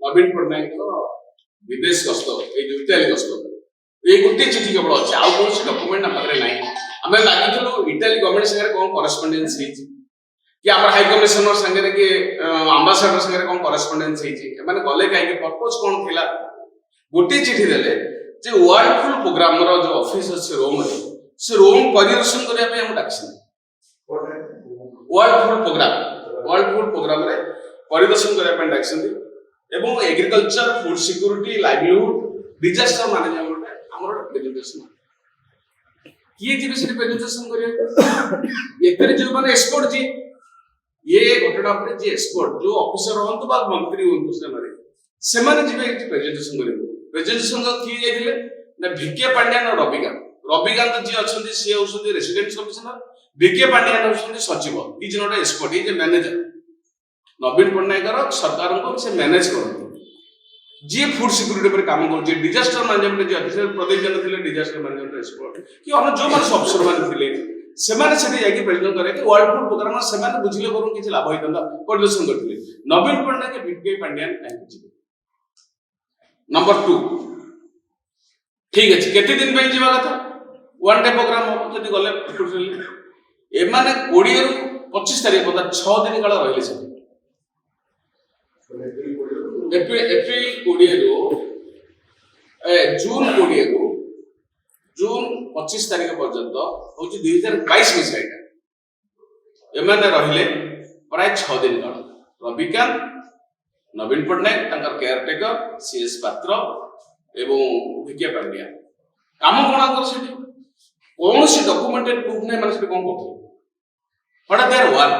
नवीन पट्टनायक विदेश गस्त ये इटाली गस्त ये गोटे चिठी केवल अच्छे आउ कौन डॉक्यूमेंट आम पाखे ना आम लगिलु इटाली गवर्नमेंट सागर कौन करस्पंडेंस कि आम हाई कमिशनर सागर कि आंबासाडर सागर कौन करस्पंडेंस गले कहीं पर्पज कौन थी गोटे चिठी देले वर्ल्ड फुल प्रोग्राम जो ऑफिस अच्छे रोम से रोम परिदर्शन करने डाक वर्ल्ड फुल प्रोग्राम रे परिदर्शन करने डाक agriculture food security livelihood disaster management हमर प्रेजेंटेशन किए जी से प्रेजेंटेशन करिया एतरे जो माने एक्सपर्ट जी ये घटना पर जी एक्सपर्ट जो ऑफिसर होंतु बा मंत्री होंतु से माने जी प्रेजेंटेशन करियो प्रेजेंटेशन किए जाइले ना भिके पांड्यान और रविकांत जी अछंती सी होसंती रेसिडेंट कमिश्नर भिके पांड्यान होसंती सचिव is not expert is a manager Naveen Patnaik सरकार को से मैनेज करते जी फूड सिक्योरिटी पर काम कर डिजास्टर मैनेजमेंट जी अफिसर प्रदीप जन थे डिजास्टर मैनेजमेंट एक्सपर्ट कि अन्य जो माने अफसर माने थे से माने सेठी जाके प्रेजेंट करे कि वर्ल्ड फूड प्रोग्राम से माने बुझिले करू किछि लाभ होइतंदा परिदर्शन करथिले नवीन पट्टनायक भिके पांड्यान काहे जी नंबर 2 ठीक अछि केते दिन पे जीवा कथा वन डे प्रोग्राम हो जदी गले ए माने 20 रु 25 तारिख पता 6 दिन काल रहिले से एप्रिल 20 रु जून 20 रु जून 25 तारिख पर्यंत होची 2022 मसीहा एमाने रहिले प्राय 6 दिन काल रविकांत नवीन पट्टनायक तांकर केयरटेकर सीएस पात्र एवं भिके पांड्या काम कोना कर सेठी कौन से डॉक्यूमेंटेड प्रूफ नै माने सेठी कोन करथि व्हाट देयर वर्क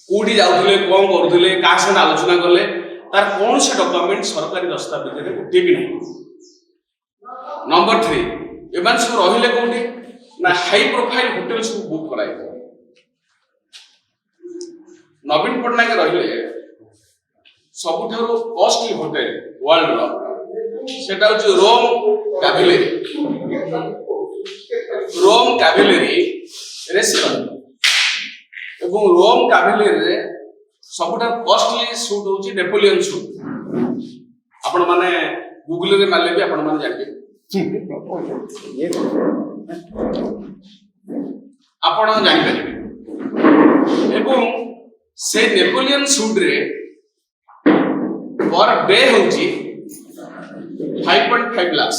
कोठी जाउथले कोन करथले का से आलोचना करले तार कौन से डॉक्यूमेंट सरकारी दस्तावेज रे गोटे भी नहीं नंबर 3 एमान सब रहिले कोठी ना हाई प्रोफाइल होटल सब बुक कराई नवीन पट्टनायक रहिले सबुठारो कॉस्टली होटल वर्ल्ड रो सेटा होची रोम कैवेलरी रेस्टोरेंट एवं रोम कैवेलरी रे सबुठा कॉस्टली सूट होची नेपोलियन सूट आपण माने गूगल रे मारले भी आपण माने जानिबे आपण जानि परिबे एवं से नेपोलियन सूट रे पर डे होची 5.5 लाख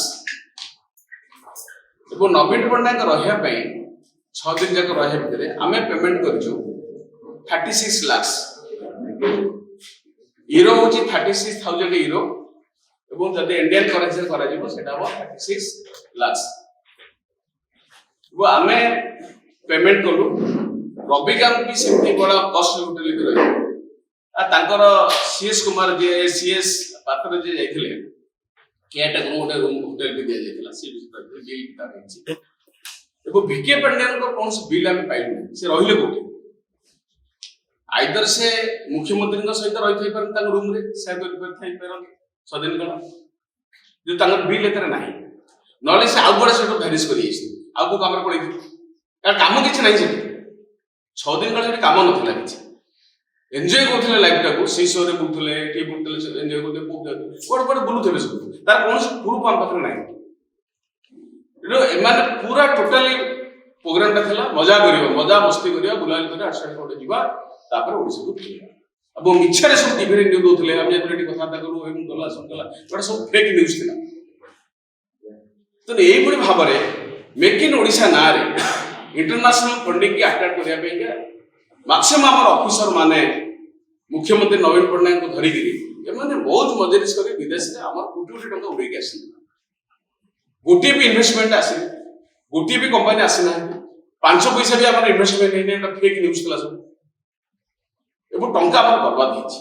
एवं नवीन पट्टनायक रहिया पई 6 दिन जाक रहिया भितरे आमे पेमेंट करछु 36 लाख यूरो होची 36,000 यूरो एवं जदि इंडियन करेंसी करा जिवो सेटा हो 36 लाख वो आमे पेमेंट करू रविकांत भी सेमती बड़ा कॉस्ट होटल के रही आ तांकर सीएस कुमार जे सीएस पात्र जे जाइथिले केटा को मोटे रूम होटल भी दिया जाइथिला सी बिल ता रही एबो भिके पांड्यान को कौन से बिल हमें पाइलु से रहिले कोठी आइदर से मुख्यमंत्री का सहित रही थई पर रूम रे से कर थई पर सदिन गला जो तांगर बिल एतरे नाही नले से आउ बडे सेटो भैरिस करी आसी आउ को काम रे पड़ी का काम किछ नाही से 6 दिन गला काम नथिला किछ एन्जॉय करथले लाइफ टाको सीसो रे बुथले टी बुथले एन्जॉय करते कोड कोड बुलुथबे सब तार कोन से प्रूफ हम पात्र नाही रो एमाने पूरा टोटली प्रोग्राम ता थला मजा करियो मजा मस्ती करियो बुलाल करे आसाड कोड जीवा तापर ओडिसा को अब मिछरे सब टीवी रे न्यूज दोथले हम जे रेडी कथा करू एम गला संकला बड़ा सब फेक न्यूज थिला तो एई बडी भाबरे मेक इन ओडिसा ना रे इंटरनेशनल फंडिंग की अट्रैक्ट करिया पे के मैक्सिमम हमर ऑफिसर माने मुख्यमंत्री नवीन पट्टनायक को धरि गिरी ए माने बहुत मजलिस करे विदेश रे हमर कोटी कोटी टका उड़े के आसी गोटी भी इन्वेस्टमेंट आसी गोटी भी कंपनी आसी ना 500 पैसा भी हमर इन्वेस्टमेंट नै नै फेक न्यूज थिला सब एबो टंका हमर बर्बाद हिची